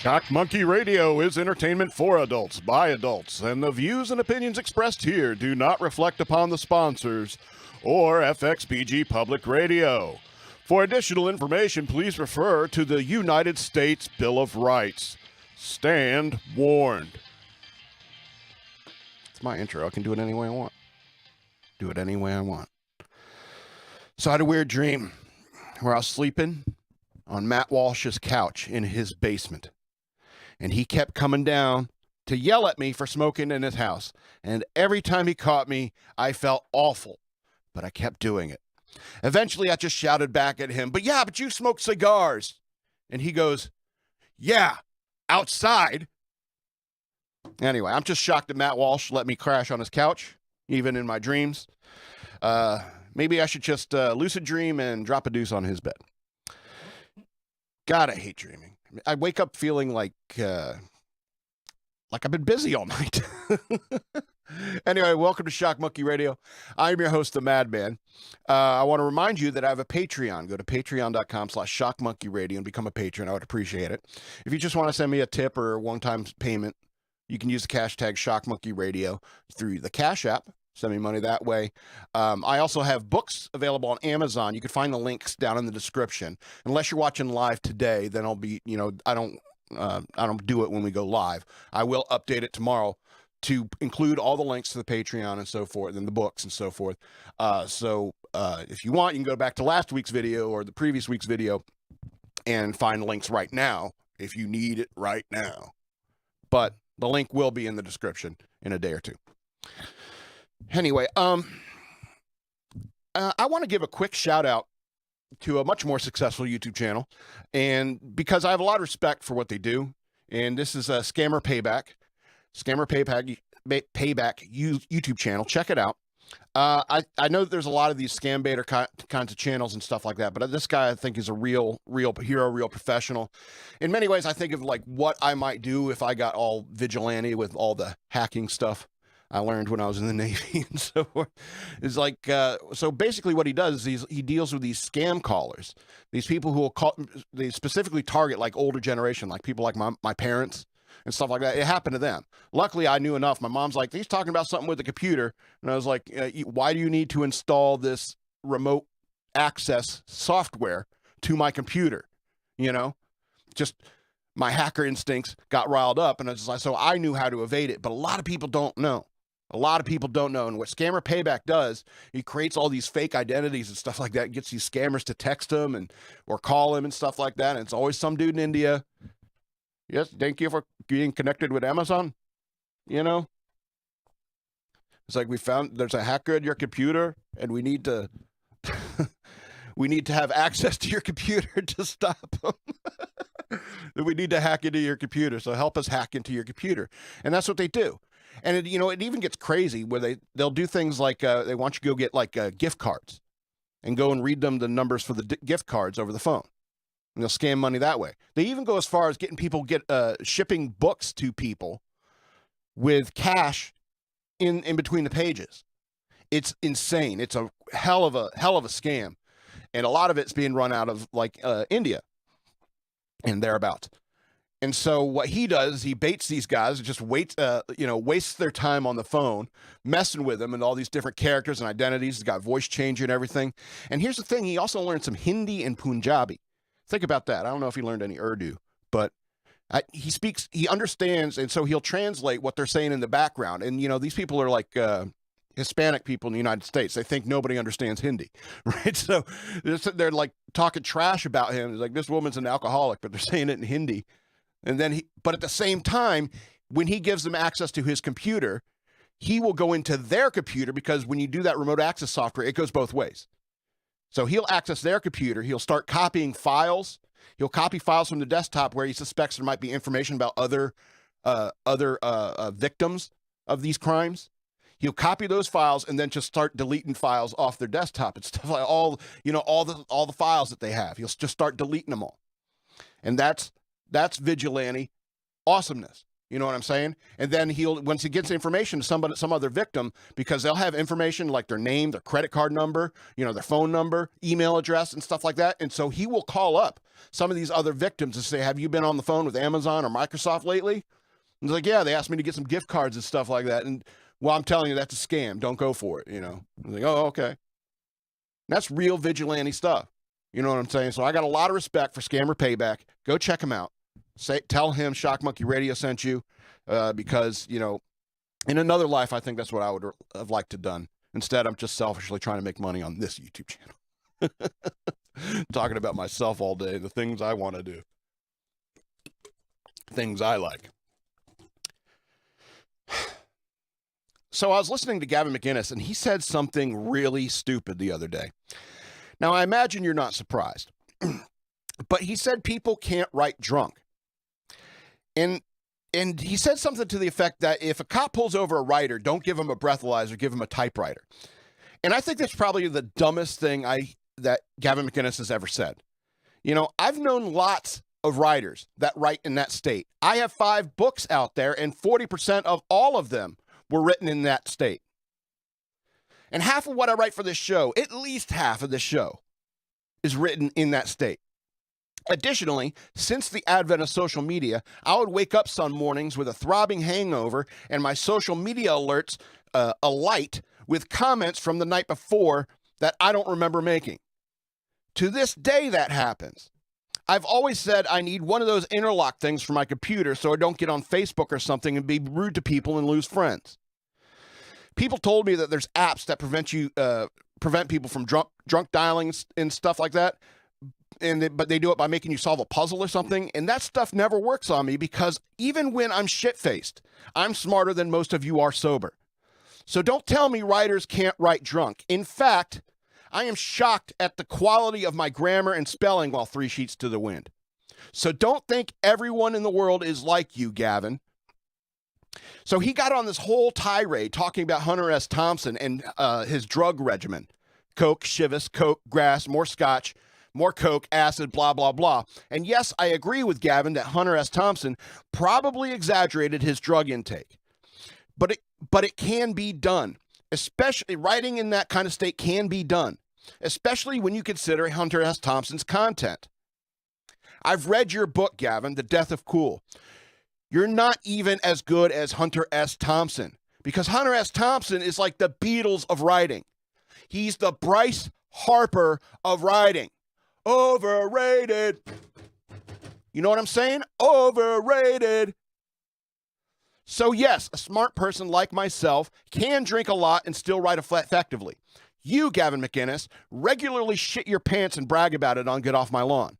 Shock Monkey Radio is entertainment for adults, by adults, and the views and opinions expressed here do not reflect upon the sponsors or FXBG Public Radio. For additional information, please refer to the United States Bill of Rights. Stand warned. It's my intro. I can do it any way I want. Do it any way I want. So I had a weird dream where I was sleeping on Matt Walsh's couch in his basement. And he kept coming down to yell at me for smoking in his house. And every time he caught me, I felt awful. But I kept doing it. Eventually, I just shouted back at him, but you smoke cigars. And he goes, yeah, outside. Anyway, I'm just shocked that Matt Walsh let me crash on his couch, even in my dreams. Maybe I should just lucid dream and drop a deuce on his bed. God, I hate dreaming. I wake up feeling like I've been busy all night. Anyway, welcome to Shock Monkey Radio. I'm your host, the Madman. I want to remind you that I have a Patreon. Go to patreon.com/shockmonkeyradio and become a patron. I would appreciate it. If you just want to send me a tip or a one-time payment, you can use the hashtag shockmonkeyradio through the Cash App. Send me money that way. I also have books available on Amazon. You can find the links down in the description. Unless you're watching live today, then I'll be, I don't do it when we go live. I will update it tomorrow to include all the links to the Patreon and so forth, and the books and so forth. So if you want, you can go back to last week's video or the previous week's video and find the links right now if you need it right now. But the link will be in the description in a day or two. Anyway, I want to give a quick shout out to a much more successful YouTube channel, and because I have a lot of respect for what they do, and this is a Scammer Payback YouTube channel. Check it out. I know that there's a lot of these scam baiter kinds of channels and stuff like that, but this guy I think is a real hero, real professional. In many ways, I think of like what I might do if I got all vigilante with all the hacking stuff I learned when I was in the Navy and so forth. It's like, so basically what he does is he deals with these scam callers. These people who will call, they specifically target like older generation, like people like my parents and stuff like that. It happened to them. Luckily, I knew enough. My mom's like, he's talking about something with the computer. And I was like, why do you need to install this remote access software to my computer? Just my hacker instincts got riled up. And I was like, so I knew how to evade it. But a lot of people don't know. And what Scammer Payback does, he creates all these fake identities and stuff like that, gets these scammers to text him or call him and stuff like that. And it's always some dude in India. Yes, thank you for being connected with Amazon. It's like, we found there's a hacker in your computer and we need to have access to your computer to stop them. We need to hack into your computer. So help us hack into your computer. And that's what they do. And it even gets crazy where they'll do things like they want you to go get like gift cards and go and read them the numbers for the gift cards over the phone. And they'll scam money that way. They even go as far as getting people shipping books to people with cash in between the pages. It's insane. It's a hell of a scam. And a lot of it's being run out of like India and thereabouts. And so what he does, he baits these guys, just wastes their time on the phone, messing with them and all these different characters and identities. He's got voice changer and everything. And here's the thing. He also learned some Hindi and Punjabi. Think about that. I don't know if he learned any Urdu, but he understands. And so he'll translate what they're saying in the background. And, these people are like Hispanic people in the United States. They think nobody understands Hindi, right? So they're like talking trash about him. It's like, this woman's an alcoholic, but they're saying it in Hindi. And then but at the same time, when he gives them access to his computer, he will go into their computer, because when you do that remote access software, it goes both ways. So he'll access their computer. He'll start copying files. He'll copy files from the desktop where he suspects there might be information about other victims of these crimes. He'll copy those files and then just start deleting files off their desktop and stuff like all the files that they have. He'll just start deleting them all. And that's vigilante awesomeness. You know what I'm saying? And then once he gets information to some other victim, because they'll have information like their name, their credit card number, their phone number, email address, and stuff like that. And so he will call up some of these other victims and say, have you been on the phone with Amazon or Microsoft lately? And it's like, yeah, they asked me to get some gift cards and stuff like that. And well, I'm telling you, that's a scam. Don't go for it. I'm like, oh, okay. That's real vigilante stuff. You know what I'm saying? So I got a lot of respect for Scammer Payback. Go check him out. Tell him Shock Monkey Radio sent you, because, in another life, I think that's what I would have liked to done. Instead, I'm just selfishly trying to make money on this YouTube channel. Talking about myself all day, the things I want to do. Things I like. So I was listening to Gavin McInnes, and he said something really stupid the other day. Now, I imagine you're not surprised. But he said people can't write drunk. And he said something to the effect that if a cop pulls over a writer, don't give him a breathalyzer, give him a typewriter. And I think that's probably the dumbest thing that Gavin McInnes has ever said. I've known lots of writers that write in that state. I have 5 books out there, and 40% of all of them were written in that state. And half of what I write for this show, at least half of this show, is written in that state. Additionally, since the advent of social media, I would wake up some mornings with a throbbing hangover and my social media alerts alight with comments from the night before that I don't remember making. To this day, that happens. I've always said I need one of those interlock things for my computer so I don't get on Facebook or something and be rude to people and lose friends. People told me that there's apps that prevent people from drunk dialing and stuff like that. But they do it by making you solve a puzzle or something. And that stuff never works on me because even when I'm shit-faced, I'm smarter than most of you are sober. So don't tell me writers can't write drunk. In fact, I am shocked at the quality of my grammar and spelling while 3 sheets to the wind. So don't think everyone in the world is like you, Gavin. So he got on this whole tirade talking about Hunter S. Thompson and his drug regimen. Coke, Chivas, Coke, grass, more scotch, more coke, acid, blah, blah, blah. And yes, I agree with Gavin that Hunter S. Thompson probably exaggerated his drug intake. But it can be done. Especially writing in that kind of state can be done. Especially when you consider Hunter S. Thompson's content. I've read your book, Gavin, The Death of Cool. You're not even as good as Hunter S. Thompson. Because Hunter S. Thompson is like the Beatles of writing. He's the Bryce Harper of writing. Overrated. You know what I'm saying? Overrated. So yes, a smart person like myself can drink a lot and still write effectively. You, Gavin McInnes, regularly shit your pants and brag about it on Get Off My Lawn.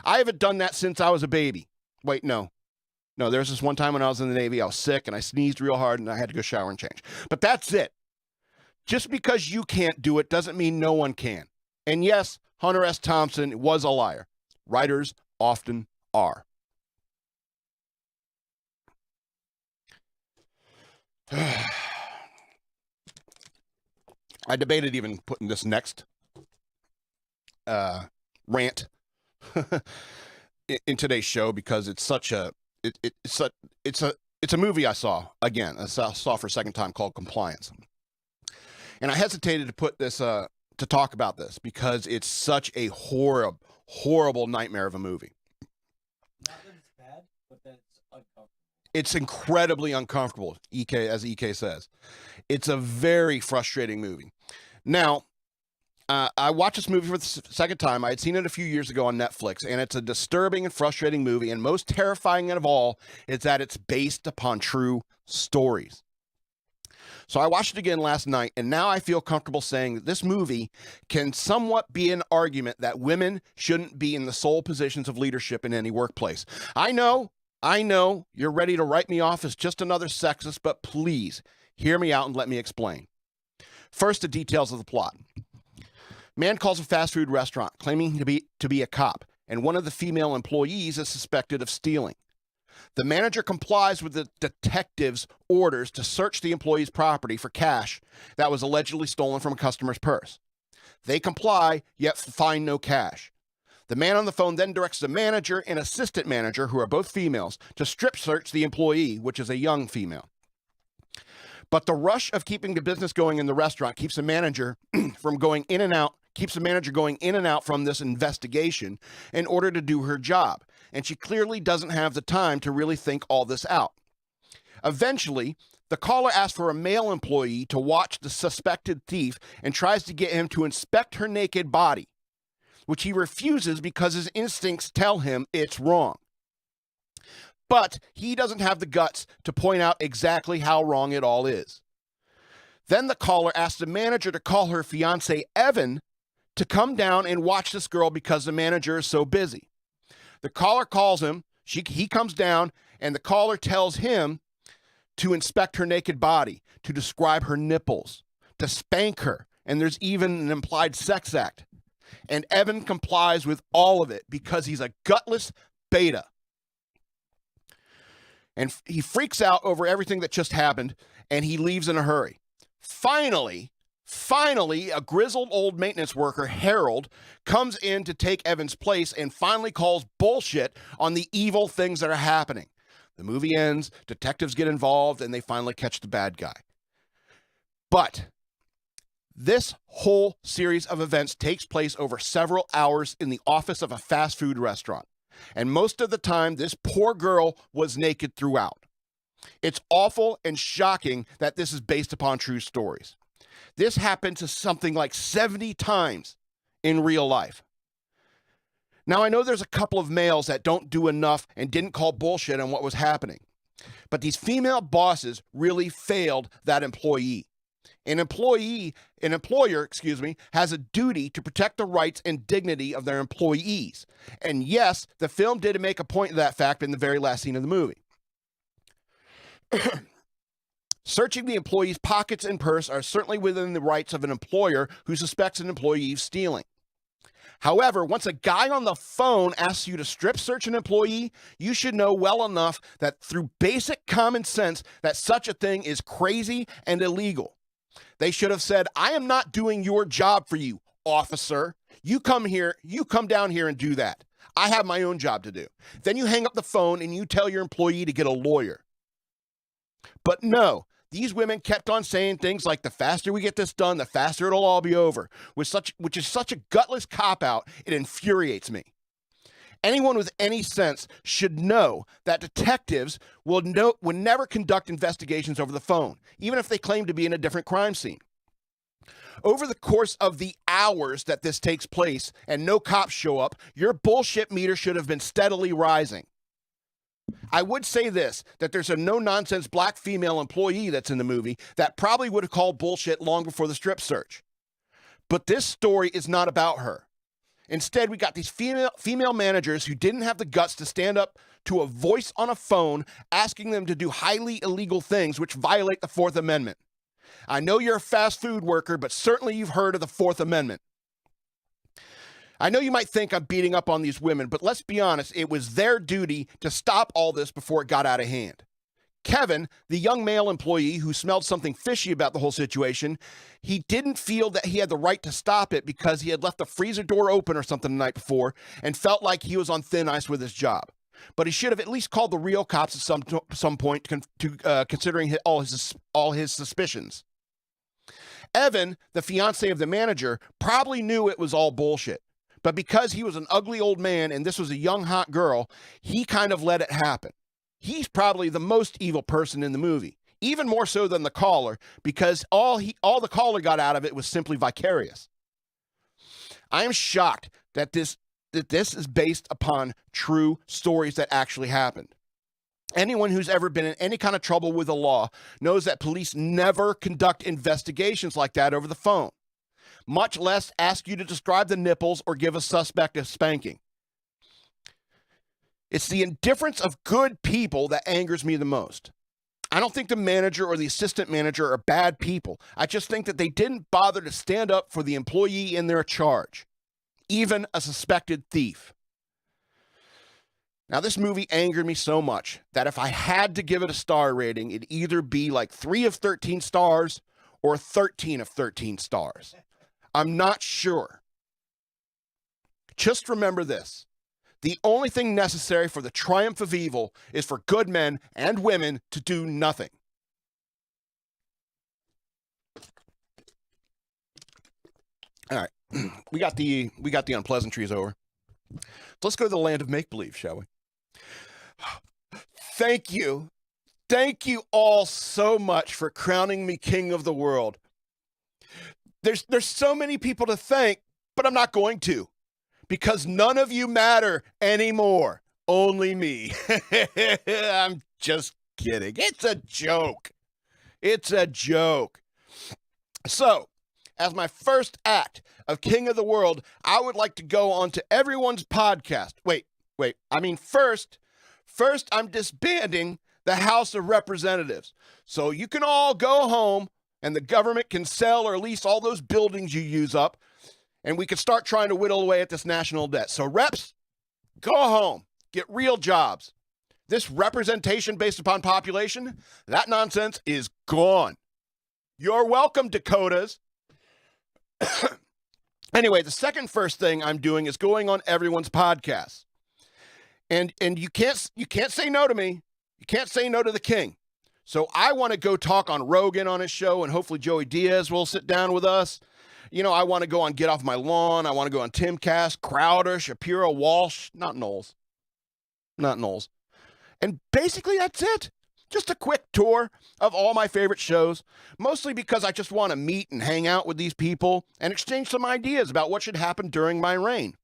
I haven't done that since I was a baby. Wait, no. No, there's this one time when I was in the Navy, I was sick and I sneezed real hard and I had to go shower and change. But that's it. Just because you can't do it doesn't mean no one can. And yes, Hunter S. Thompson was a liar. Writers often are. I debated even putting this next rant in today's show because it's such a it's a movie I saw again. I saw for a second time called Compliance, and I hesitated to put this to talk about this because it's such a horrible nightmare of a movie. Not that it's bad, but that it's uncomfortable. It's incredibly uncomfortable, as EK says. It's a very frustrating movie. Now, I watched this movie for the second time. I had seen it a few years ago on Netflix, and it's a disturbing and frustrating movie, and most terrifying of all is that it's based upon true stories. So I watched it again last night, and now I feel comfortable saying that this movie can somewhat be an argument that women shouldn't be in the sole positions of leadership in any workplace. I know you're ready to write me off as just another sexist, but please hear me out and let me explain. First, the details of the plot. Man calls a fast food restaurant claiming to be a cop, and one of the female employees is suspected of stealing. The manager complies with the detective's orders to search the employee's property for cash that was allegedly stolen from a customer's purse. They comply, yet find no cash. The man on the phone then directs the manager and assistant manager, who are both females, to strip search the employee, which is a young female. But the rush of keeping the business going in the restaurant keeps the manager from going in and out, from this investigation in order to do her job. And she clearly doesn't have the time to really think all this out. Eventually, the caller asks for a male employee to watch the suspected thief and tries to get him to inspect her naked body, which he refuses because his instincts tell him it's wrong. But he doesn't have the guts to point out exactly how wrong it all is. Then the caller asks the manager to call her fiancé, Evan, to come down and watch this girl because the manager is so busy. The caller calls him, he comes down, and the caller tells him to inspect her naked body, to describe her nipples, to spank her, and there's even an implied sex act. And Evan complies with all of it because he's a gutless beta. And he freaks out over everything that just happened, and he leaves in a hurry. Finally, a grizzled old maintenance worker, Harold, comes in to take Evan's place and finally calls bullshit on the evil things that are happening. The movie ends, detectives get involved, and they finally catch the bad guy. But this whole series of events takes place over several hours in the office of a fast food restaurant. And most of the time, this poor girl was naked throughout. It's awful and shocking that this is based upon true stories. This happened to something like 70 times in real life. Now, I know there's a couple of males that don't do enough and didn't call bullshit on what was happening. But these female bosses really failed that employee. An employer, has a duty to protect the rights and dignity of their employees. And yes, the film did make a point of that fact in the very last scene of the movie. Searching the employee's pockets and purse are certainly within the rights of an employer who suspects an employee of stealing. However, once a guy on the phone asks you to strip search an employee, you should know well enough that through basic common sense that such a thing is crazy and illegal. They should have said, I am not doing your job for you, officer. You come down here and do that. I have my own job to do. Then you hang up the phone and you tell your employee to get a lawyer. But no, these women kept on saying things like, the faster we get this done, the faster it'll all be over, which is such a gutless cop-out, it infuriates me. Anyone with any sense should know that detectives would never conduct investigations over the phone, even if they claim to be in a different crime scene. Over the course of the hours that this takes place and no cops show up, your bullshit meter should have been steadily rising. I would say this, that there's a no-nonsense black female employee that's in the movie that probably would have called bullshit long before the strip search. But this story is not about her. Instead, we got these female managers who didn't have the guts to stand up to a voice on a phone asking them to do highly illegal things which violate the Fourth Amendment. I know you're a fast food worker, but certainly you've heard of the Fourth Amendment. I know you might think I'm beating up on these women, but let's be honest, it was their duty to stop all this before it got out of hand. Kevin, the young male employee who smelled something fishy about the whole situation, he didn't feel that he had the right to stop it because he had left the freezer door open or something the night before and felt like he was on thin ice with his job. But he should have at least called the real cops at some point considering all his suspicions. Evan, the fiancé of the manager, probably knew it was all bullshit. But because he was an ugly old man and this was a young hot girl, he kind of let it happen. He's probably the most evil person in the movie, even more so than the caller, because all the caller got out of it was simply vicarious. I am shocked that this is based upon true stories that actually happened. Anyone who's ever been in any kind of trouble with the law knows that police never conduct investigations like that over the phone, much less ask you to describe the nipples or give a suspect a spanking. It's the indifference of good people that angers me the most. I don't think the manager or the assistant manager are bad people. I just think that they didn't bother to stand up for the employee in their charge, even a suspected thief. Now, this movie angered me so much that if I had to give it a star rating, it'd either be like 3 of 13 stars or 13 of 13 stars. I'm not sure. just remember this. The only thing necessary for the triumph of evil is for good men and women to do nothing. All right, we got the unpleasantries over. So let's go to the land of make-believe, shall we? Thank you all so much for crowning me king of the world. There's so many people to thank, but I'm not going to, because none of you matter anymore. Only me. I'm just kidding. It's a joke. It's a joke. So, as my first act of king of the world, I would like to go on to everyone's podcast. Wait. I mean, first, I'm disbanding the House of Representatives. So you can all go home and the government can sell or lease all those buildings you use up, and we can start trying to whittle away at this national debt. So reps, go home. Get real jobs. This representation based upon population, that nonsense is gone. You're welcome, Dakotas. Anyway, the first thing I'm doing is going on everyone's podcast. And you can't say no to me. You can't say no to the king. So I want to go talk on Rogan on his show, and hopefully Joey Diaz will sit down with us. You know, I want to go on Get Off My Lawn. I want to go on Timcast, Crowder, Shapiro, Walsh, not Knowles. And basically that's it. Just a quick tour of all my favorite shows, mostly because I just want to meet and hang out with these people and exchange some ideas about what should happen during my reign.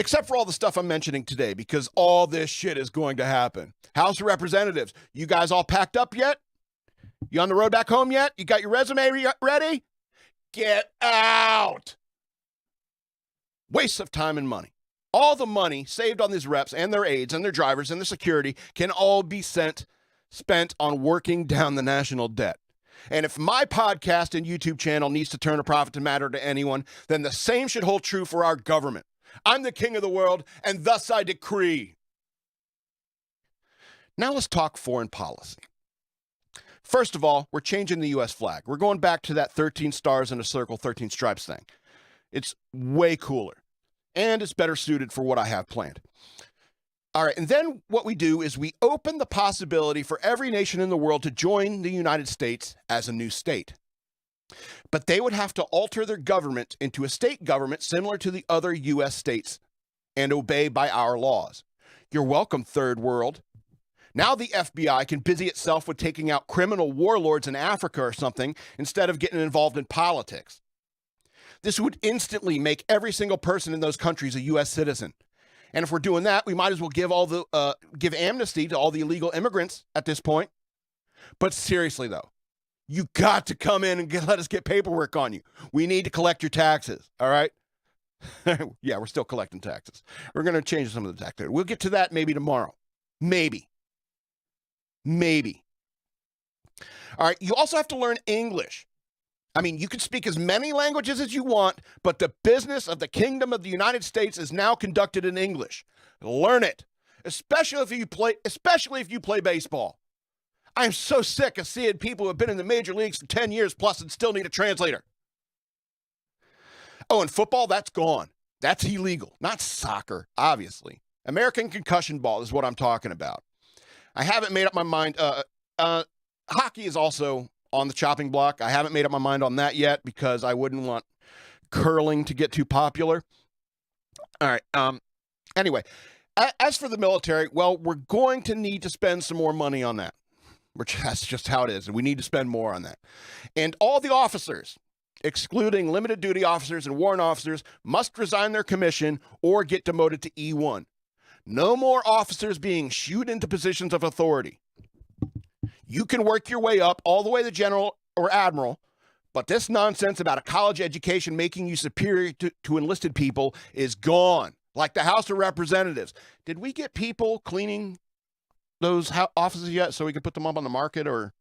Except for all the stuff I'm mentioning today, because all this shit is going to happen. House of Representatives, you guys all packed up yet? You on the road back home yet? You got your resume ready? Get out! Waste of time and money. All the money saved on these reps and their aides and their drivers and their security can all be spent on working down the national debt. And if my podcast and YouTube channel needs to turn a profit to matter to anyone, then the same should hold true for our government. I'm the king of the world, and thus I decree. Now let's talk foreign policy. First of all, we're changing the U.S. flag. We're going back to that 13 stars in a circle, 13 stripes thing. It's way cooler, and it's better suited for what I have planned. All right, and then what we do is we open the possibility for every nation in the world to join the United States as a new state. But they would have to alter their government into a state government similar to the other U.S. states and obey by our laws. You're welcome, third world. Now the FBI can busy itself with taking out criminal warlords in Africa or something instead of getting involved in politics. This would instantly make every single person in those countries a U.S. citizen. And if we're doing that, we might as well give amnesty to all the illegal immigrants at this point. But seriously, though, you got to come in and let us get paperwork on you. We need to collect your taxes, all right? Yeah, we're still collecting taxes. We're going to change some of the tax. We'll get to that maybe tomorrow. Maybe. All right, you also have to learn English. I mean, you can speak as many languages as you want, but the business of the Kingdom of the United States is now conducted in English. Learn it, especially if you play baseball. I am so sick of seeing people who have been in the major leagues for 10 years plus and still need a translator. Oh, and football, that's gone. That's illegal. Not soccer, obviously. American concussion ball is what I'm talking about. I haven't made up my mind. Hockey is also on the chopping block. I haven't made up my mind on that yet because I wouldn't want curling to get too popular. All right. Anyway, as for the military, well, we're going to need to spend some more money on that. That's just how it is, and we need to spend more on that. And all the officers, excluding limited duty officers and warrant officers, must resign their commission or get demoted to E1. No more officers being shooed into positions of authority. You can work your way up all the way to general or admiral, but this nonsense about a college education making you superior to enlisted people is gone, like the House of Representatives. Did we get people cleaning those offices yet so we can put them up on the market or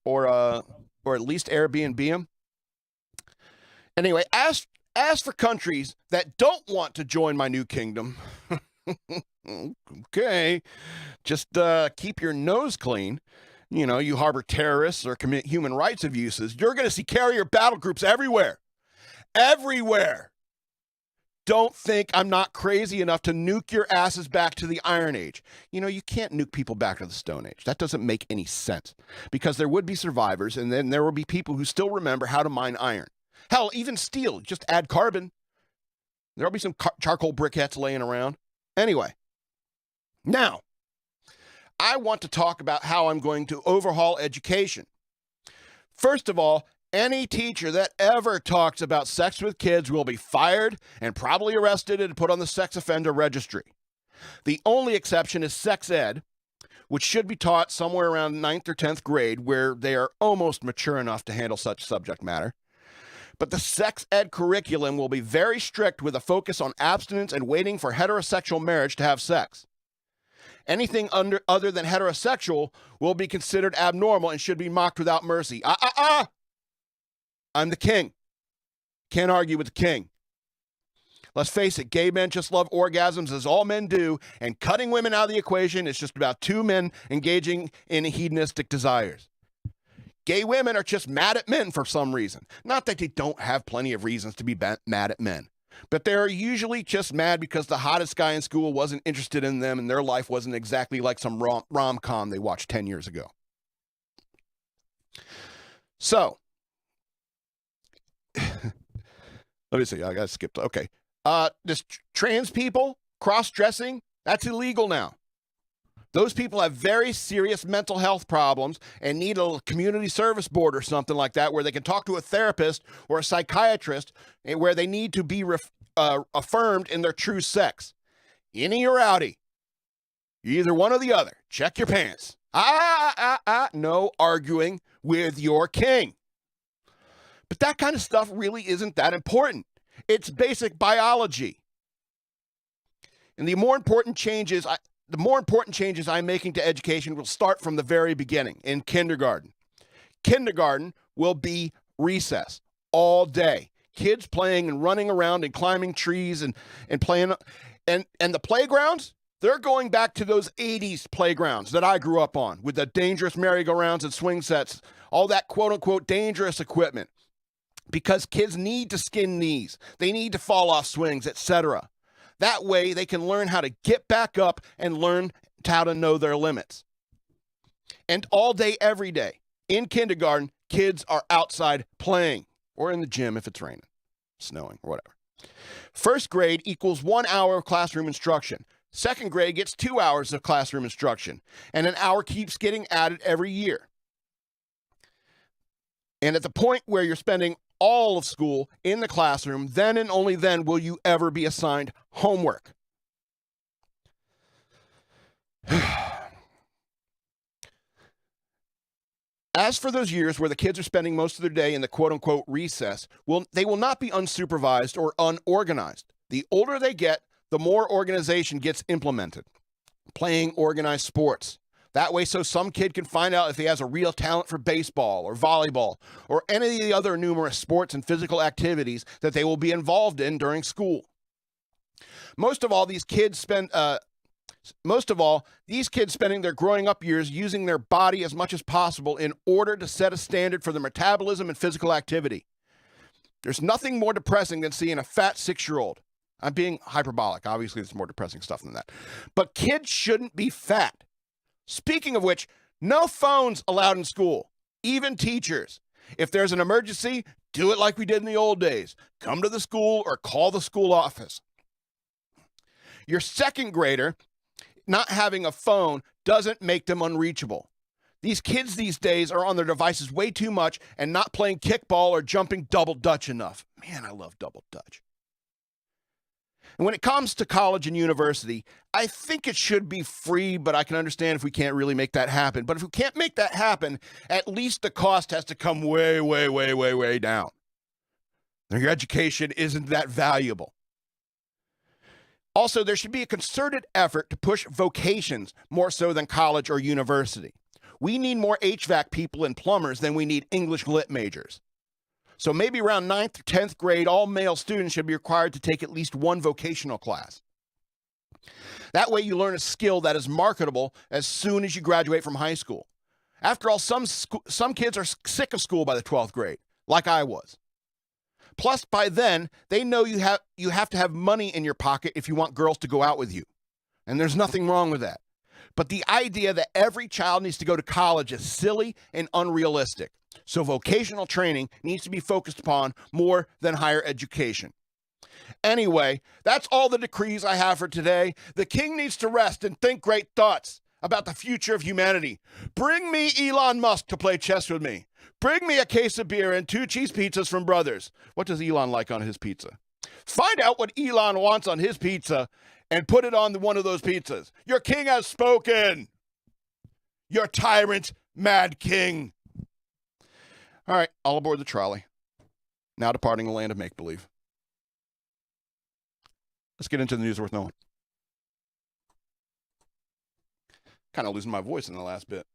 at least Airbnb them? Anyway, as for countries that don't want to join my new kingdom, okay, just keep your nose clean. You know, you harbor terrorists or commit human rights abuses, you're going to see carrier battle groups everywhere. Everywhere. don't think I'm not crazy enough to nuke your asses back to the Iron Age. You know, you can't nuke people back to the Stone Age. That doesn't make any sense because there would be survivors and then there will be people who still remember how to mine iron. Hell, even steel, just add carbon. There'll be some charcoal briquettes laying around. Anyway, now, I want to talk about how I'm going to overhaul education. First of all, any teacher that ever talks about sex with kids will be fired and probably arrested and put on the sex offender registry. The only exception is sex ed, which should be taught somewhere around 9th or 10th grade where they are almost mature enough to handle such subject matter. But the sex ed curriculum will be very strict with a focus on abstinence and waiting for heterosexual marriage to have sex. Anything other than heterosexual will be considered abnormal and should be mocked without mercy. I'm the king. Can't argue with the king. Let's face it, gay men just love orgasms as all men do, and cutting women out of the equation is just about two men engaging in hedonistic desires. Gay women are just mad at men for some reason. Not that they don't have plenty of reasons to be mad at men, but they're usually just mad because the hottest guy in school wasn't interested in them and their life wasn't exactly like some rom-com they watched 10 years ago. So, let me see. I got to skip. Okay. This trans people, cross-dressing, that's illegal now. Those people have very serious mental health problems and need a community service board or something like that where they can talk to a therapist or a psychiatrist and where they need to be affirmed in their true sex. Innie or outie. Either one or the other. Check your pants. No arguing with your king. But that kind of stuff really isn't that important. It's basic biology. And the more important changes I'm making to education will start from the very beginning in kindergarten. Kindergarten will be recess all day. Kids playing and running around and climbing trees and playing. And the playgrounds, they're going back to those 80s playgrounds that I grew up on with the dangerous merry-go-rounds and swing sets, all that quote-unquote dangerous equipment. Because kids need to skin knees. They need to fall off swings, etc. That way they can learn how to get back up and learn how to know their limits. And all day, every day, in kindergarten, kids are outside playing or in the gym if it's raining, snowing, or whatever. First grade equals 1 hour of classroom instruction. Second grade gets 2 hours of classroom instruction, and an hour keeps getting added every year. And at the point where you're spending all of school in the classroom, then and only then will you ever be assigned homework. As for those years where the kids are spending most of their day in the quote-unquote recess, they will not be unsupervised or unorganized. The older they get, the more organization gets implemented. Playing organized sports. That way, so some kid can find out if he has a real talent for baseball or volleyball or any of the other numerous sports and physical activities that they will be involved in during school. Most of all, these kids spending their growing up years using their body as much as possible in order to set a standard for their metabolism and physical activity. There's nothing more depressing than seeing a fat 6-year-old. I'm being hyperbolic. Obviously, there's more depressing stuff than that. But kids shouldn't be fat. Speaking of which, no phones allowed in school, even teachers. If there's an emergency, do it like we did in the old days. Come to the school or call the school office. Your second grader not having a phone doesn't make them unreachable. These kids these days are on their devices way too much and not playing kickball or jumping double dutch enough. Man, I love double dutch. And when it comes to college and university, I think it should be free, but I can understand if we can't really make that happen. But if we can't make that happen, at least the cost has to come way, way, way, way, way down. Your education isn't that valuable. Also, there should be a concerted effort to push vocations more so than college or university. We need more HVAC people and plumbers than we need English lit majors. So maybe around 9th or 10th grade, all male students should be required to take at least one vocational class. That way you learn a skill that is marketable as soon as you graduate from high school. After all, some kids are sick of school by the 12th grade, like I was. Plus, by then, they know you have to have money in your pocket if you want girls to go out with you. And there's nothing wrong with that. But the idea that every child needs to go to college is silly and unrealistic. So vocational training needs to be focused upon more than higher education. Anyway, that's all the decrees I have for today. The king needs to rest and think great thoughts about the future of humanity. Bring me Elon Musk to play chess with me. Bring me a case of beer and 2 cheese pizzas from Brothers. What does Elon like on his pizza? Find out what Elon wants on his pizza and put it on one of those pizzas. Your king has spoken. Your tyrant, mad king. All right, all aboard the trolley. Now departing the land of make-believe. Let's get into the news worth knowing. Kind of losing my voice in the last bit.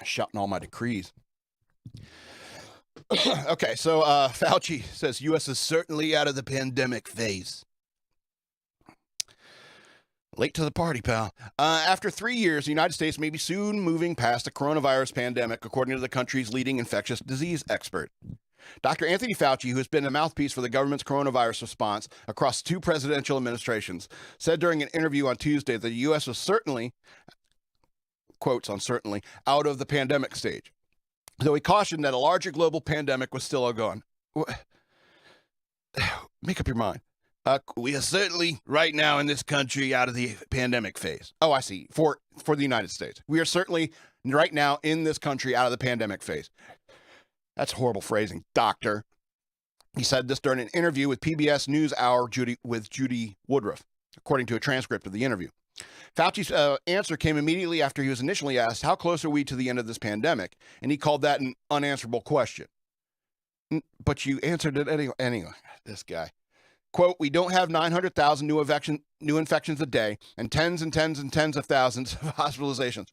Shouting all my decrees. Okay, so Fauci says U.S. is certainly out of the pandemic phase. Late to the party, pal. After 3 years, the United States may be soon moving past the coronavirus pandemic, according to the country's leading infectious disease expert. Dr. Anthony Fauci, who has been a mouthpiece for the government's coronavirus response across 2 presidential administrations, said during an interview on Tuesday that the U.S. was certainly, quotes on certainly, out of the pandemic stage, though he cautioned that a larger global pandemic was still ongoing. Make up your mind. We are certainly right now in this country out of the pandemic phase. Oh, I see. For the United States. We are certainly right now in this country out of the pandemic phase. That's horrible phrasing, doctor. He said this during an interview with PBS NewsHour with Judy Woodruff, according to a transcript of the interview. Fauci's answer came immediately after he was initially asked, how close are we to the end of this pandemic? And he called that an unanswerable question. But you answered it anyway. This guy. Quote, we don't have 900,000 new infections a day and tens and tens and tens of thousands of hospitalizations.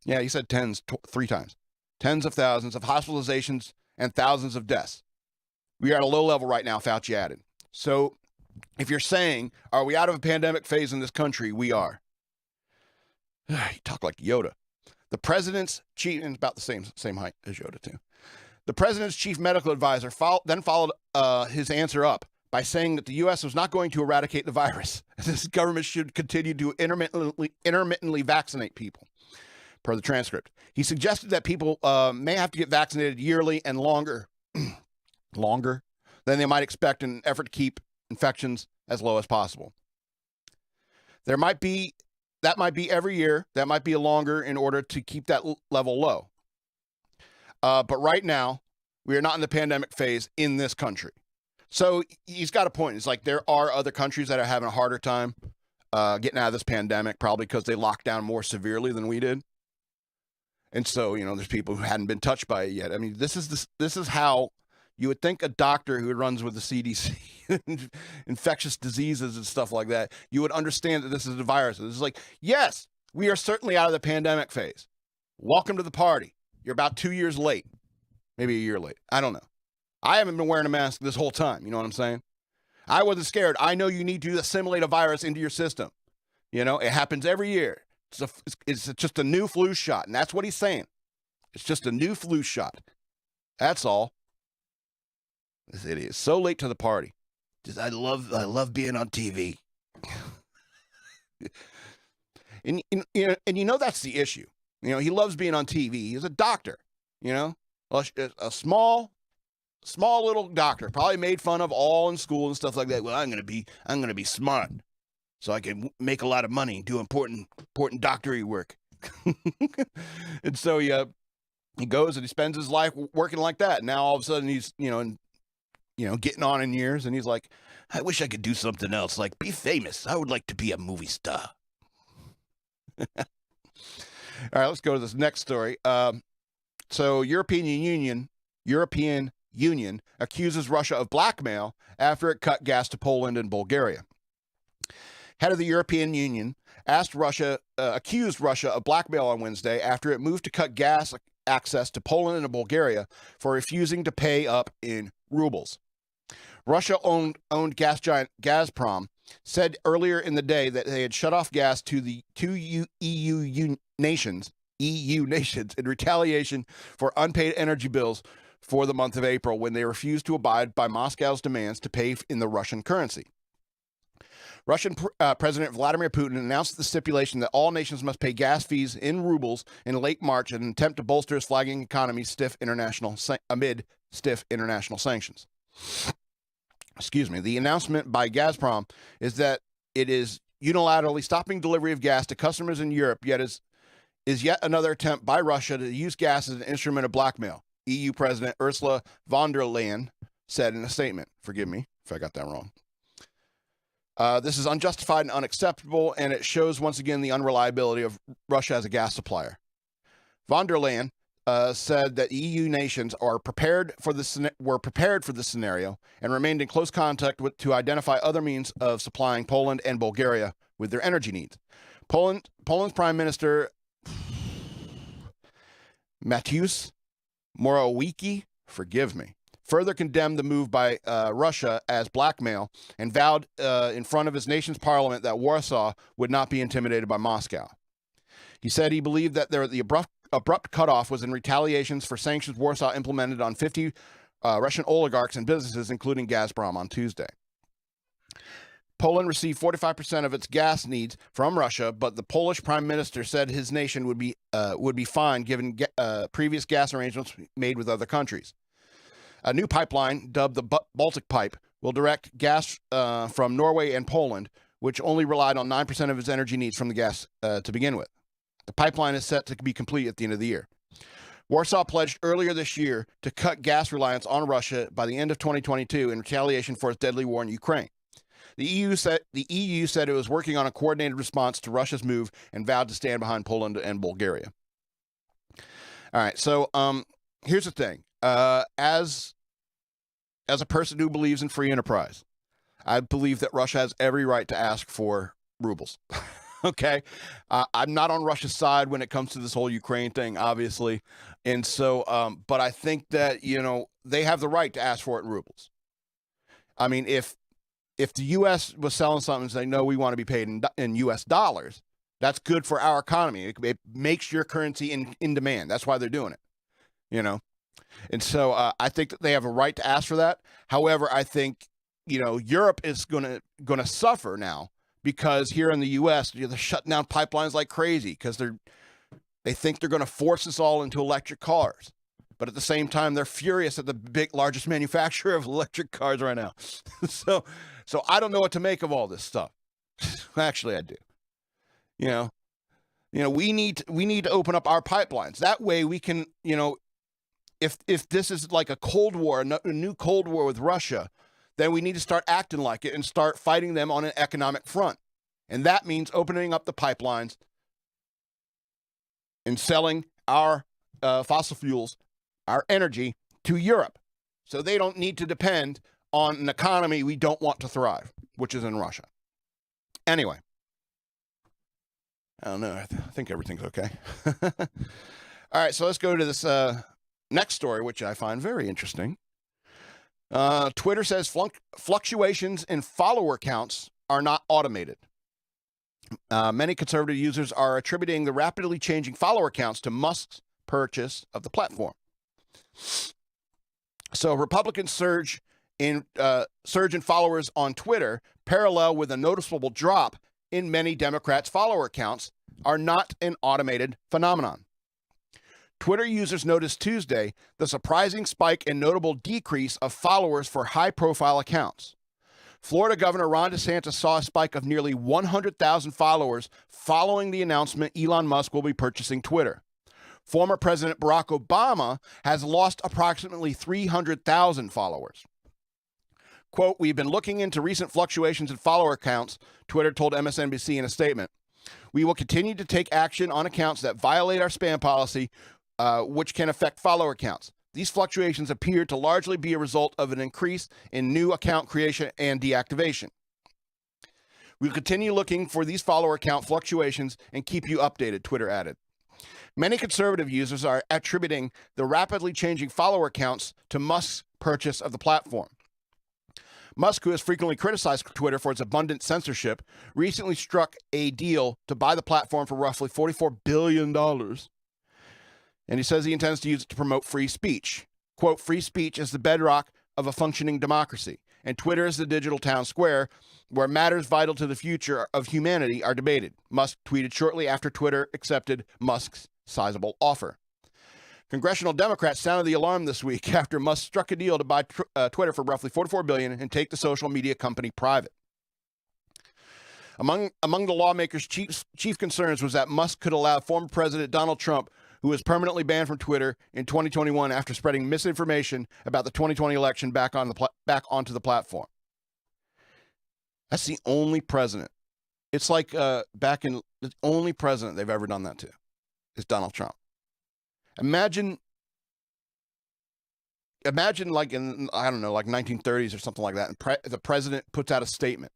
Yeah, he said tens 3 times. Tens of thousands of hospitalizations and thousands of deaths. We are at a low level right now, Fauci added. So if you're saying, are we out of a pandemic phase in this country? We are. You talk like Yoda. The president's chief, and about the same height as Yoda too. The president's chief medical advisor then followed his answer up by saying that the U.S. was not going to eradicate the virus. This government should continue to intermittently vaccinate people, per the transcript. He suggested that people may have to get vaccinated yearly and longer than they might expect in an effort to keep infections as low as possible. That might be every year. That might be longer in order to keep that level low. But right now, we are not in the pandemic phase in this country. So he's got a point. It's like there are other countries that are having a harder time getting out of this pandemic, probably because they locked down more severely than we did. And so, there's people who hadn't been touched by it yet. I mean, this is how you would think a doctor who runs with the CDC, infectious diseases and stuff like that, you would understand that this is a virus. It's like, yes, we are certainly out of the pandemic phase. Welcome to the party. You're about 2 years late, maybe a year late. I don't know. I haven't been wearing a mask this whole time. You know what I'm saying? I wasn't scared. I know you need to assimilate a virus into your system. It happens every year. It's just a new flu shot, and that's what he's saying. It's just a new flu shot. That's all. This idiot is so late to the party. Just I love being on TV. and that's the issue. He loves being on TV. He's a doctor. A small little doctor, probably made fun of all in school and stuff like that. Well, I'm gonna be smart, so I can make a lot of money, do important doctory work. And so he goes and he spends his life working like that. And now all of a sudden he's getting on in years, and he's like, I wish I could do something else, like be famous. I would like to be a movie star. All right, let's go to this next story. So European Union accuses Russia of blackmail after it cut gas to Poland and Bulgaria. Head of the European Union accused Russia of blackmail on Wednesday after it moved to cut gas access to Poland and Bulgaria for refusing to pay up in rubles. Russia-owned gas giant Gazprom said earlier in the day that they had shut off gas to the 2 EU nations in retaliation for unpaid energy bills for the month of April when they refused to abide by Moscow's demands to pay in the Russian currency. Russian President Vladimir Putin announced the stipulation that all nations must pay gas fees in rubles in late March in an attempt to bolster his flagging economy amid stiff international sanctions. Excuse me. The announcement by Gazprom is that it is unilaterally stopping delivery of gas to customers in Europe, yet is yet another attempt by Russia to use gas as an instrument of blackmail, EU President Ursula von der Leyen said in a statement. Forgive me if I got that wrong. This is unjustified and unacceptable, and it shows once again the unreliability of Russia as a gas supplier. Von der Leyen said that EU nations were prepared for this scenario and remained in close contact to identify other means of supplying Poland and Bulgaria with their energy needs. Poland's Prime Minister Mateusz Morawiecki, forgive me, further condemned the move by Russia as blackmail and vowed in front of his nation's parliament that Warsaw would not be intimidated by Moscow. He said he believed that the abrupt cutoff was in retaliations for sanctions Warsaw implemented on 50 Russian oligarchs and businesses, including Gazprom, on Tuesday. Poland received 45% of its gas needs from Russia, but the Polish prime minister said his nation would be fine given previous gas arrangements made with other countries. A new pipeline, dubbed the Baltic Pipe, will direct gas from Norway and Poland, which only relied on 9% of its energy needs from the gas to begin with. The pipeline is set to be complete at the end of the year. Warsaw pledged earlier this year to cut gas reliance on Russia by the end of 2022 in retaliation for its deadly war in Ukraine. The EU said it was working on a coordinated response to Russia's move and vowed to stand behind Poland and Bulgaria. All right, so here's the thing. As a person who believes in free enterprise, I believe that Russia has every right to ask for rubles. Okay? I'm not on Russia's side when it comes to this whole Ukraine thing, obviously. And so, but I think that, they have the right to ask for it in rubles. I mean, if the U.S. was selling something and saying, no, we want to be paid in U.S. dollars, that's good for our economy. It makes your currency in demand. That's why they're doing it, And so I think that they have a right to ask for that. However, I think, Europe is going to suffer now because here in the U.S., they're shutting down pipelines like crazy because they think they're going to force us all into electric cars. But at the same time, they're furious at the largest manufacturer of electric cars right now. So I don't know what to make of all this stuff. Actually, I do. We need to open up our pipelines. That way we can, if this is like a Cold War, a new Cold War with Russia, then we need to start acting like it and start fighting them on an economic front. And that means opening up the pipelines and selling our fossil fuels, our energy, to Europe. So they don't need to depend on an economy we don't want to thrive, which is in Russia. Anyway. I don't know. I think everything's okay. All right, so let's go to this next story, which I find very interesting. Twitter says fluctuations in follower counts are not automated. Many conservative users are attributing the rapidly changing follower counts to Musk's purchase of the platform. So Republicans surge in followers on Twitter, parallel with a noticeable drop in many Democrats' follower accounts, are not an automated phenomenon. Twitter users noticed Tuesday the surprising spike and notable decrease of followers for high-profile accounts. Florida Governor Ron DeSantis saw a spike of nearly 100,000 followers following the announcement Elon Musk will be purchasing Twitter. Former President Barack Obama has lost approximately 300,000 followers. Quote, "We've been looking into recent fluctuations in follower counts," Twitter told MSNBC in a statement. "We will continue to take action on accounts that violate our spam policy, which can affect follower counts. These fluctuations appear to largely be a result of an increase in new account creation and deactivation. We'll continue looking for these follower count fluctuations and keep you updated," Twitter added. Many conservative users are attributing the rapidly changing follower counts to Musk's purchase of the platform. Musk, who has frequently criticized Twitter for its abundant censorship, recently struck a deal to buy the platform for roughly $44 billion. And he says he intends to use it to promote free speech. Quote, free speech is the bedrock of a functioning democracy, and Twitter is the digital town square where matters vital to the future of humanity are debated, Musk tweeted shortly after Twitter accepted Musk's sizable offer. Congressional Democrats sounded the alarm this week after Musk struck a deal to buy Twitter for roughly $44 billion and take the social media company private. Among the lawmakers' chief concerns was that Musk could allow former President Donald Trump, who was permanently banned from Twitter in 2021 after spreading misinformation about the 2020 election, back onto the platform. That's the only president. It's like the only president they've ever done that to is Donald Trump. Imagine like in, I don't know, like 1930s or something like that, and the president puts out a statement,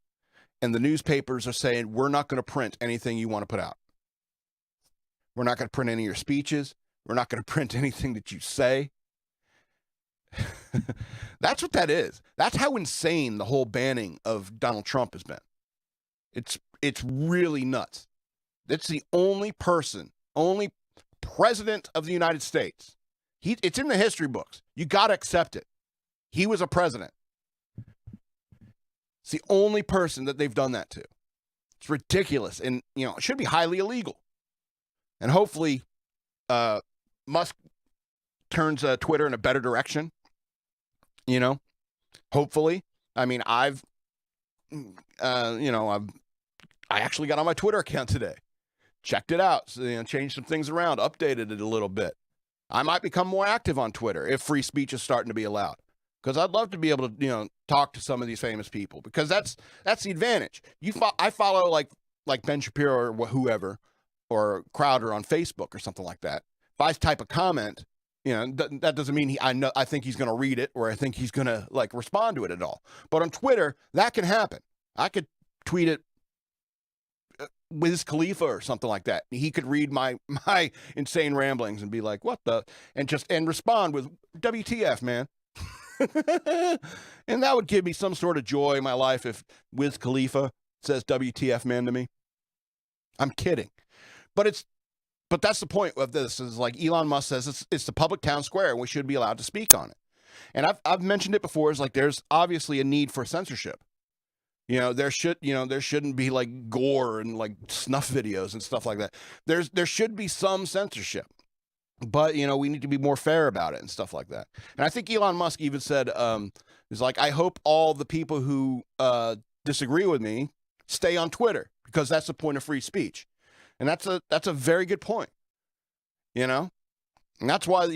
and the newspapers are saying, we're not going to print anything you want to put out. We're not going to print any of your speeches. We're not going to print anything that you say. That's what that is. That's how insane the whole banning of Donald Trump has been. It's really nuts. That's the only president of the United States. It's in the history books. You got to accept it. He was a president. It's the only person that they've done that to. It's ridiculous, and it should be highly illegal. And hopefully, Musk turns Twitter in a better direction. Hopefully. I mean, I actually got on my Twitter account today, checked it out, so, changed some things around, updated it a little bit. I might become more active on Twitter if free speech is starting to be allowed, because I'd love to be able to, talk to some of these famous people, because that's the advantage. I follow like Ben Shapiro or whoever, or Crowder on Facebook or something like that. If I type a comment, that doesn't mean I think he's going to read it, or I think he's going to respond to it at all. But on Twitter, that can happen. I could tweet it Wiz Khalifa or something like that. He could read my insane ramblings and be like, what the, and respond with WTF, man. And that would give me some sort of joy in my life if Wiz Khalifa says WTF, man, to me. I'm kidding. But that's the point of this, is like Elon Musk says it's the public town square, and we should be allowed to speak on it. And I've mentioned it before, is like there's obviously a need for censorship. There shouldn't be like gore and like snuff videos and stuff like that. There should be some censorship, but we need to be more fair about it and stuff like that. And I think Elon Musk even said, he's like, I hope all the people who disagree with me stay on Twitter, because that's the point of free speech. And that's a very good point, and that's why,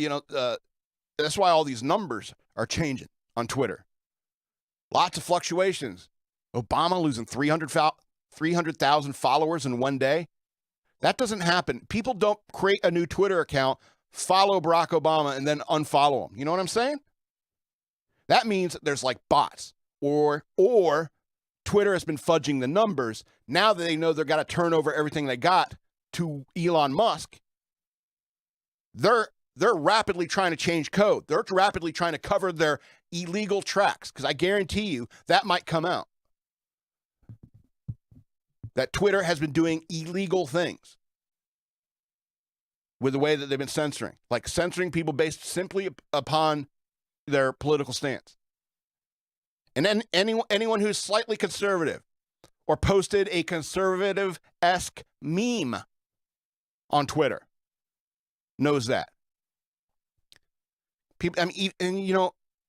that's why all these numbers are changing on Twitter. Lots of fluctuations. Obama losing 300,000 followers in one day. That doesn't happen. People don't create a new Twitter account, follow Barack Obama, and then unfollow him. You know what I'm saying? That means there's like bots, or Twitter has been fudging the numbers. Now that they know they've got to turn over everything they got to Elon Musk, they're rapidly trying to change code. They're rapidly trying to cover their illegal tracks, because I guarantee you that might come out, that Twitter has been doing illegal things with the way that they've been censoring, like censoring people based simply upon their political stance. And then anyone who's slightly conservative or posted a conservative-esque meme on Twitter knows that. People, and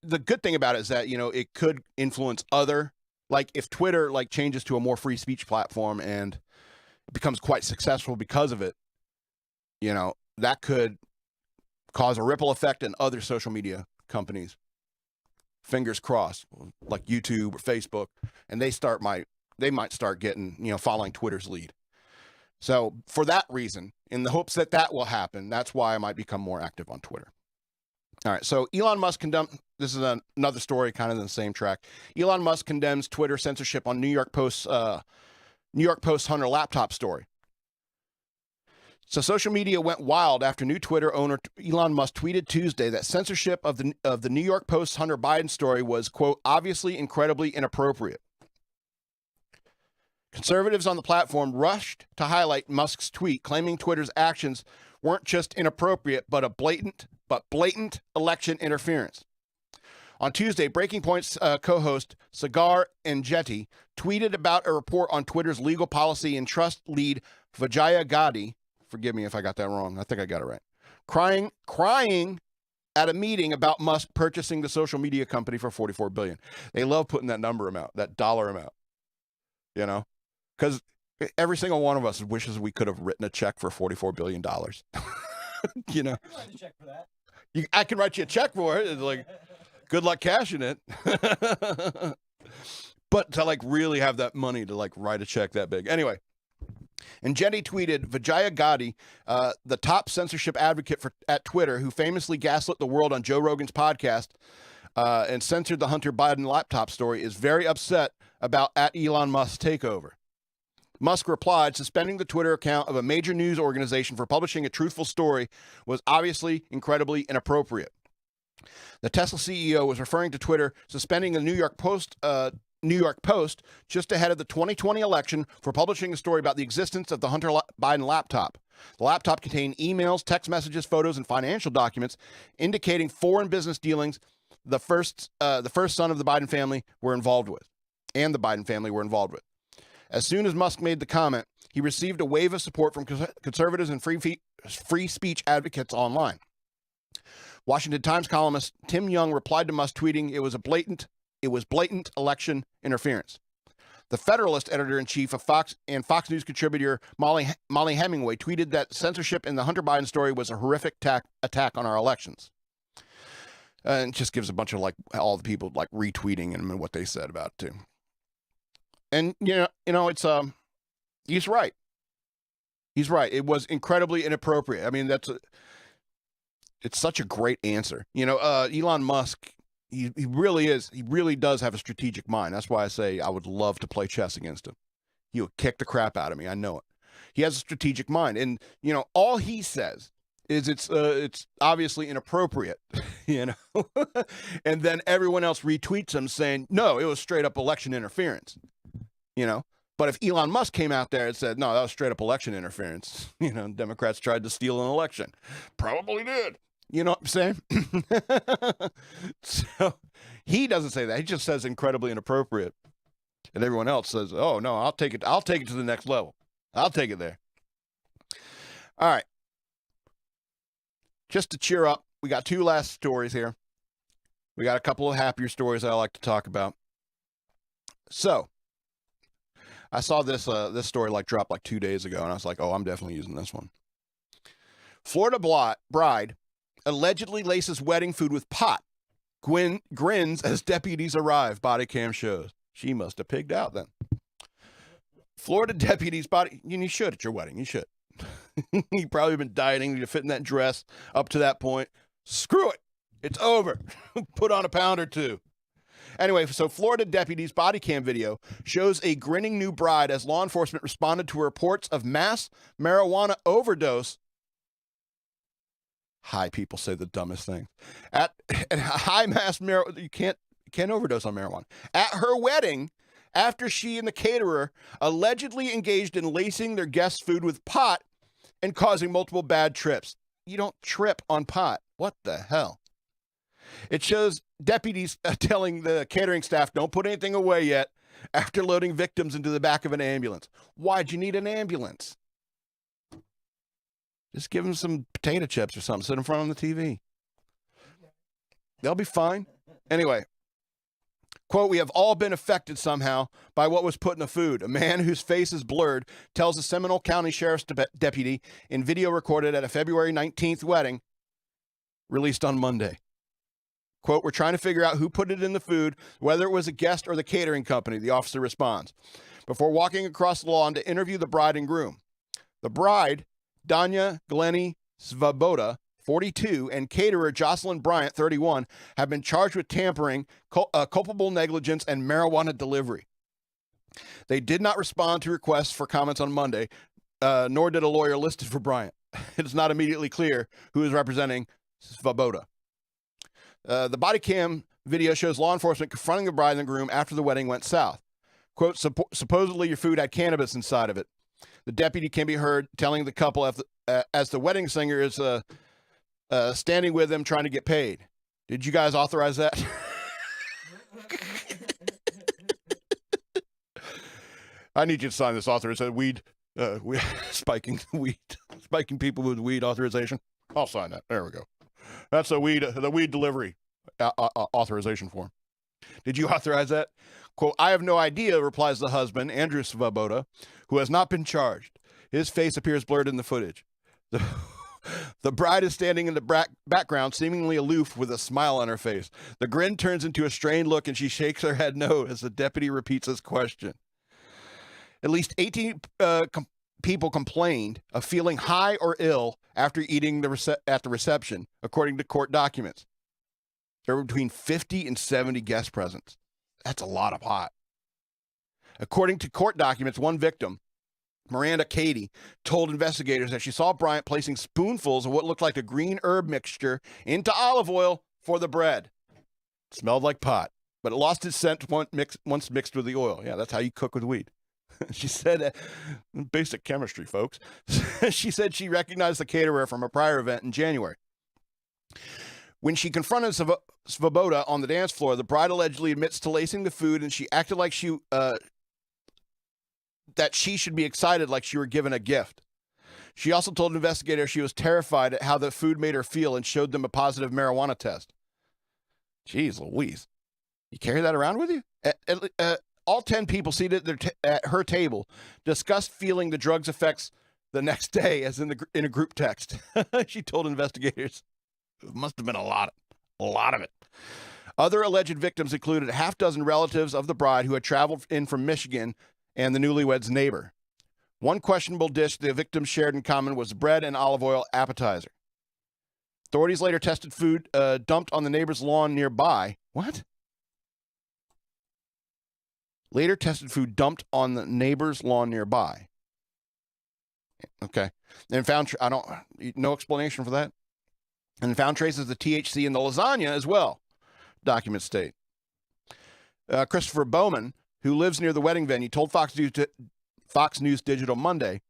the good thing about it is that, it could influence other, like if Twitter changes to a more free speech platform and it becomes quite successful because of it, that could cause a ripple effect in other social media companies. Fingers crossed, like YouTube or Facebook, and they might start getting, following Twitter's lead. So for that reason, in the hopes that will happen, that's why I might become more active on Twitter. All right, so Elon Musk this is another story kind of in the same track. Elon Musk condemns Twitter censorship on New York Post Hunter laptop story. So social media went wild after new Twitter owner Elon Musk tweeted Tuesday that censorship of the New York Post Hunter Biden story was, quote, obviously incredibly inappropriate. Conservatives on the platform rushed to highlight Musk's tweet, claiming Twitter's actions weren't just inappropriate, but a blatant but blatant election interference. On Tuesday, Breaking Point's co-host Sagar Enjeti tweeted about a report on Twitter's legal policy and trust lead Vijaya Gandhi. Forgive me if I got that wrong. I think I got it right. Crying at a meeting about Musk purchasing the social media company for $44 billion. They love putting that number amount, that dollar amount, you know, because every single one of us wishes we could have written a check for $44 billion. You know, I can write a check for that. I can write you a check for it. It's like, good luck cashing it. But to like really have that money to like write a check that big. Anyway, and Jenny tweeted, Vijaya Gandhi, the top censorship advocate at Twitter, who famously gaslit the world on Joe Rogan's podcast and censored the Hunter Biden laptop story, is very upset about at Elon Musk's takeover. Musk replied, suspending the Twitter account of a major news organization for publishing a truthful story was obviously incredibly inappropriate. The Tesla CEO was referring to Twitter suspending the New York Post just ahead of the 2020 election for publishing a story about the existence of the Hunter Biden laptop. The laptop contained emails, text messages, photos, and financial documents indicating foreign business dealings the first son of the Biden family were involved with, and the Biden family were involved with. As soon as Musk made the comment, he received a wave of support from conservatives and free speech advocates online. Washington Times columnist Tim Young replied to Musk, tweeting, it was blatant election interference. The Federalist editor-in-chief of Fox and Fox News contributor Molly Hemingway tweeted that censorship in the Hunter Biden story was a horrific attack on our elections. And it just gives a bunch of like all the people like retweeting and what they said about it too. And you know, it's he's right. He's right. It was incredibly inappropriate. I mean, it's such a great answer. You know, Elon Musk, he really is. He really does have a strategic mind. That's why I say I would love to play chess against him. He would kick the crap out of me. I know it. He has a strategic mind, and you know, all he says is it's obviously inappropriate, you know, and then everyone else retweets him saying, no, it was straight up election interference, you know. But if Elon Musk came out there and said, no, that was straight up election interference, you know, Democrats tried to steal an election, probably did. You know what I'm saying? So he doesn't say that. He just says incredibly inappropriate. And everyone else says, oh, no, I'll take it to the next level. I'll take it there. All right. Just to cheer up, we got two last stories here. We got a couple of happier stories I like to talk about. So I saw this story like drop like 2 days ago, and I was like, oh, I'm definitely using this one. Florida bride allegedly laces wedding food with pot. Grins as deputies arrive, body cam shows. She must have pigged out then. Florida deputies you should at your wedding. You should. You probably been dieting to fit in that dress up to that point. Screw it. It's over. Put on a pound or two. Anyway, so Florida deputies' body cam video shows a grinning new bride as law enforcement responded to reports of mass marijuana overdose. High people say the dumbest things. At high mass marijuana, you can't overdose on marijuana. At her wedding, after she and the caterer allegedly engaged in lacing their guests' food with pot and causing multiple bad trips. You don't trip on pot. What the hell? It shows deputies telling the catering staff, don't put anything away yet, after loading victims into the back of an ambulance. Why'd you need an ambulance? Just give them some potato chips or something. Sit in front of the TV. They'll be fine. Anyway, quote, we have all been affected somehow by what was put in the food. A man whose face is blurred tells a Seminole County Sheriff's deputy in video recorded at a February 19th wedding released on Monday. Quote, we're trying to figure out who put it in the food, whether it was a guest or the catering company, the officer responds, before walking across the lawn to interview the bride and groom. The bride, Danya Glennie Svoboda, 42, and caterer Jocelyn Bryant, 31, have been charged with tampering, culpable negligence, and marijuana delivery. They did not respond to requests for comments on Monday, nor did a lawyer listed for Bryant. It is not immediately clear who is representing Svoboda. The body cam video shows law enforcement confronting the bride and groom after the wedding went south. Quote, supposedly your food had cannabis inside of it. The deputy can be heard telling the couple as the wedding singer is standing with him trying to get paid. Did you guys authorize that? I need you to sign this authorization. Spiking people with weed authorization. I'll sign that. There we go. That's the weed delivery authorization form. Did you authorize that? Quote, I have no idea, replies the husband, Andrew Svoboda, who has not been charged. His face appears blurred in the footage. The bride is standing in the background, seemingly aloof with a smile on her face. The grin turns into a strained look and she shakes her head no as the deputy repeats his question. At least 18 people complained of feeling high or ill after eating at the reception, according to court documents. There were between 50 and 70 guests present. That's a lot of pot. According to court documents, one victim, Miranda Cady, told investigators that she saw Bryant placing spoonfuls of what looked like a green herb mixture into olive oil for the bread. It smelled like pot, but it lost its scent once mixed with the oil. Yeah, that's how you cook with weed. She said, basic chemistry, folks. She said she recognized the caterer from a prior event in January. When she confronted Svoboda on the dance floor, the bride allegedly admits to lacing the food, and she acted like that she should be excited like she were given a gift. She also told investigators she was terrified at how the food made her feel and showed them a positive marijuana test. Jeez Louise. You carry that around with you? All 10 people seated at her table discussed feeling the drug's effects the next day, as in a group text. She told investigators. It must have been a lot of it. Other alleged victims included a half dozen relatives of the bride who had traveled in from Michigan and the newlywed's neighbor. One questionable dish the victims shared in common was bread and olive oil appetizer. Authorities later tested food dumped on the neighbor's lawn nearby. What? Later tested food dumped on the neighbor's lawn nearby. Okay. And found, no explanation for that. And found traces of THC in the lasagna as well, documents state. Christopher Bowman, who lives near the wedding venue, told Fox News Digital Monday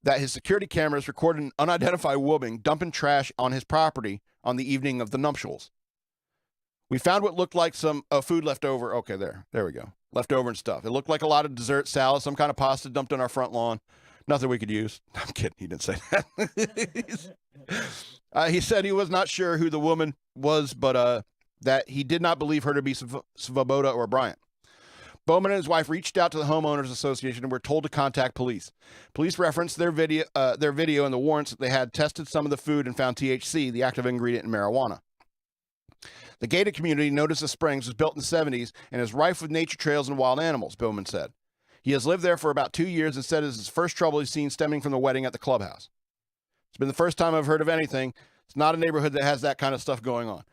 that his security cameras recorded an unidentified woman dumping trash on his property on the evening of the nuptials. We found what looked like some food left over. Okay, there we go. Left over and stuff. It looked like a lot of dessert, salad, some kind of pasta dumped on our front lawn. Nothing we could use. I'm kidding. He didn't say that. He said he was not sure who the woman was, but that he did not believe her to be Svoboda or Bryant. Bowman and his wife reached out to the Homeowners Association and were told to contact police. Police referenced their video and the warrants that they had tested some of the food and found THC, the active ingredient in marijuana. The gated community, known as the Springs, was built in the 70s and is rife with nature trails and wild animals, Bowman said. He has lived there for about 2 years and said it is his first trouble he's seen stemming from the wedding at the clubhouse. It's been the first time I've heard of anything. It's not a neighborhood that has that kind of stuff going on.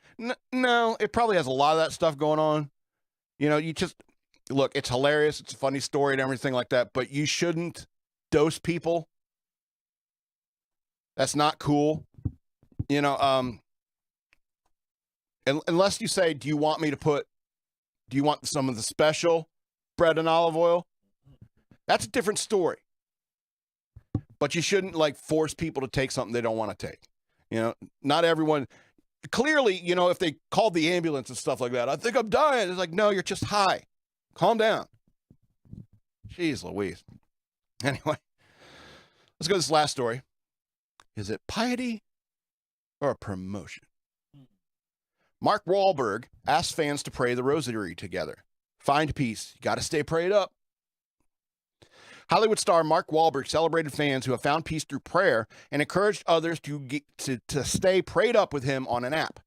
No, it probably has a lot of that stuff going on. You know, you just, look, it's hilarious. It's a funny story and everything like that, but you shouldn't dose people. That's not cool. You know, unless you say, do you want some of the special bread and olive oil? That's a different story. But you shouldn't force people to take something they don't want to take. You know, not everyone, clearly, you know, if they called the ambulance and stuff like that, I think I'm dying. It's like, no, you're just high. Calm down. Jeez Louise. Anyway, let's go to this last story. Is it piety or a promotion? Mark Wahlberg asked fans to pray the rosary together. Find peace. You got to stay prayed up. Hollywood star Mark Wahlberg celebrated fans who have found peace through prayer and encouraged others to stay prayed up with him on an app.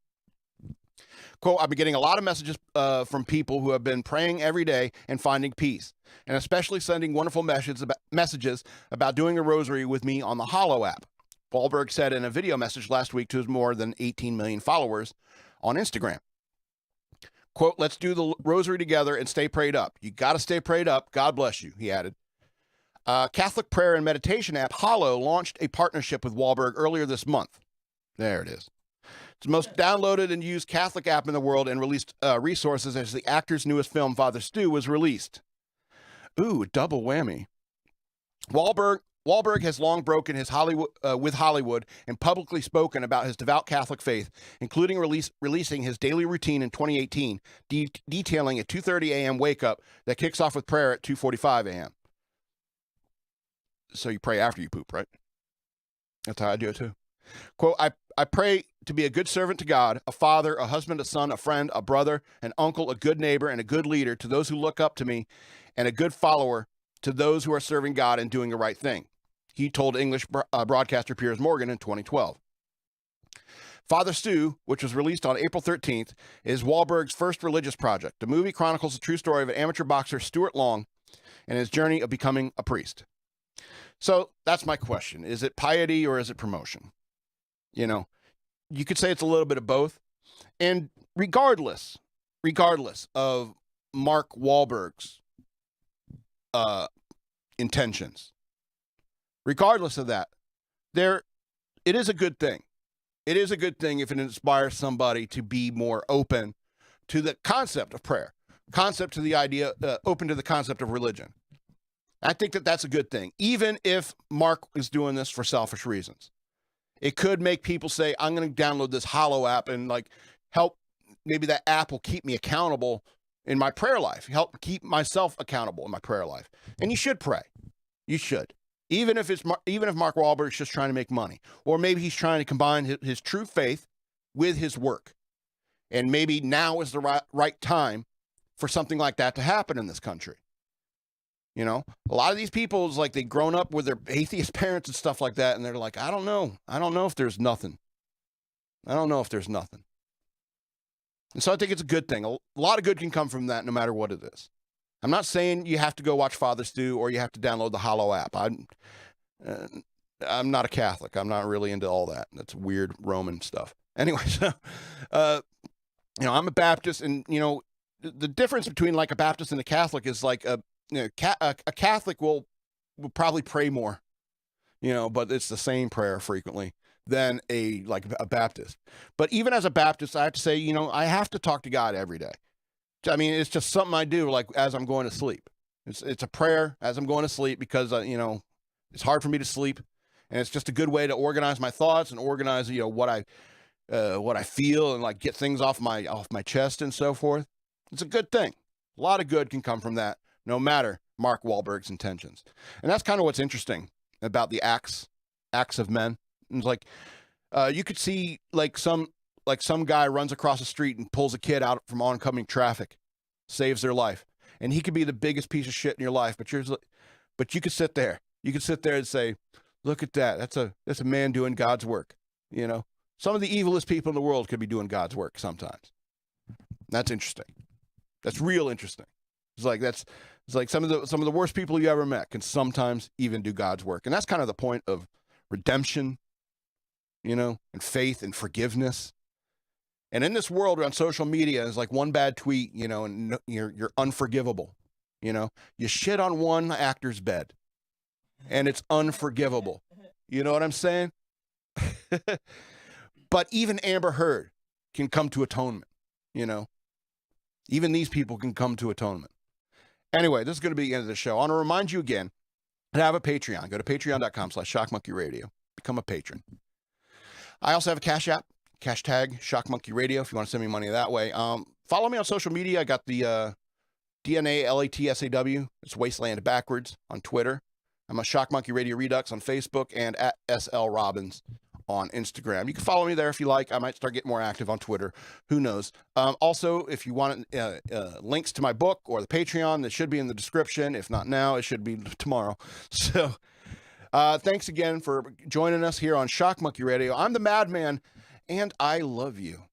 Quote, I've been getting a lot of messages from people who have been praying every day and finding peace, and especially sending wonderful messages about doing a rosary with me on the Hollow app, Wahlberg said in a video message last week to his more than 18 million followers on Instagram. Quote, let's do the rosary together and stay prayed up. You got to stay prayed up. God bless you, he added. Catholic prayer and meditation app Hollow launched a partnership with Wahlberg earlier this month. There it is. It's the most downloaded and used Catholic app in the world and released resources as the actor's newest film, Father Stu, was released. Ooh, double whammy. Wahlberg Wahlberg has long broken his with Hollywood and publicly spoken about his devout Catholic faith, including releasing his daily routine in 2018, detailing a 2:30 a.m. wake-up that kicks off with prayer at 2:45 a.m. So you pray after you poop, right? That's how I do it too. Quote, I pray to be a good servant to God, a father, a husband, a son, a friend, a brother, an uncle, a good neighbor, and a good leader to those who look up to me, and a good follower to those who are serving God and doing the right thing, he told English broadcaster Piers Morgan in 2012. Father Stu, which was released on April 13th, is Wahlberg's first religious project. The movie chronicles the true story of an amateur boxer, Stuart Long, and his journey of becoming a priest. So that's my question. Is it piety or is it promotion? You know, you could say it's a little bit of both. And regardless of Mark Wahlberg's intentions, regardless of that, it is a good thing. It is a good thing if it inspires somebody to be more open to the concept of prayer, open to the concept of religion. I think that that's a good thing, even if Mark is doing this for selfish reasons. It could make people say, I'm going to download this Hollow app and like help. Maybe that app will keep me accountable in my prayer life, help keep myself accountable in my prayer life. And you should pray. You should. Even if Mark Wahlberg is just trying to make money, or maybe he's trying to combine his true faith with his work. And maybe now is the right time for something like that to happen in this country. You know, a lot of these people is like they've grown up with their atheist parents and stuff like that. And they're like, I don't know if there's nothing. I don't know if there's nothing. And so I think it's a good thing. A lot of good can come from that no matter what it is. I'm not saying you have to go watch Father Stu or you have to download the Hollow app. I'm not a Catholic. I'm not really into all that. That's weird Roman stuff. Anyway, so, I'm a Baptist, and, the difference between like a Baptist and a Catholic is like a Catholic will probably pray more, but it's the same prayer frequently than a Baptist. But even as a Baptist, I have to say, I have to talk to God every day. I mean, it's just something I do like as I'm going to sleep. It's a prayer as I'm going to sleep because, it's hard for me to sleep. And it's just a good way to organize my thoughts and organize, what I feel and like get things off my chest and so forth. It's a good thing. A lot of good can come from that, no matter Mark Wahlberg's intentions. And that's kind of what's interesting about the acts of men. It's like, you could see some guy runs across the street and pulls a kid out from oncoming traffic, saves their life. And he could be the biggest piece of shit in your life, but you could sit there. You could sit there and say, look at that. That's a man doing God's work. Some of the evilest people in the world could be doing God's work sometimes. That's interesting. That's real interesting. It's like some of the worst people you ever met can sometimes even do God's work. And that's kind of the point of redemption, and faith and forgiveness. And in this world on social media, it's like one bad tweet, and you're unforgivable. You shit on one actor's bed and it's unforgivable. You know what I'm saying? But even Amber Heard can come to atonement, Even these people can come to atonement. Anyway, this is going to be the end of the show. I want to remind you again to have a Patreon. Go to patreon.com/shockmonkeyradio. Become a patron. I also have a Cash App, hashtag shockmonkeyradio, if you want to send me money that way. Follow me on social media. I got the DNA LATSAW. It's Wasteland backwards on Twitter. I'm a Shock Monkey Radio Redux on Facebook and at SL Robbins on Instagram. You can follow me there if you like. I might start getting more active on Twitter. Who knows? Also, if you want links to my book or the Patreon, that should be in the description. If not now, it should be tomorrow. So thanks again for joining us here on Shock Monkey Radio. I'm the Madman, and I love you.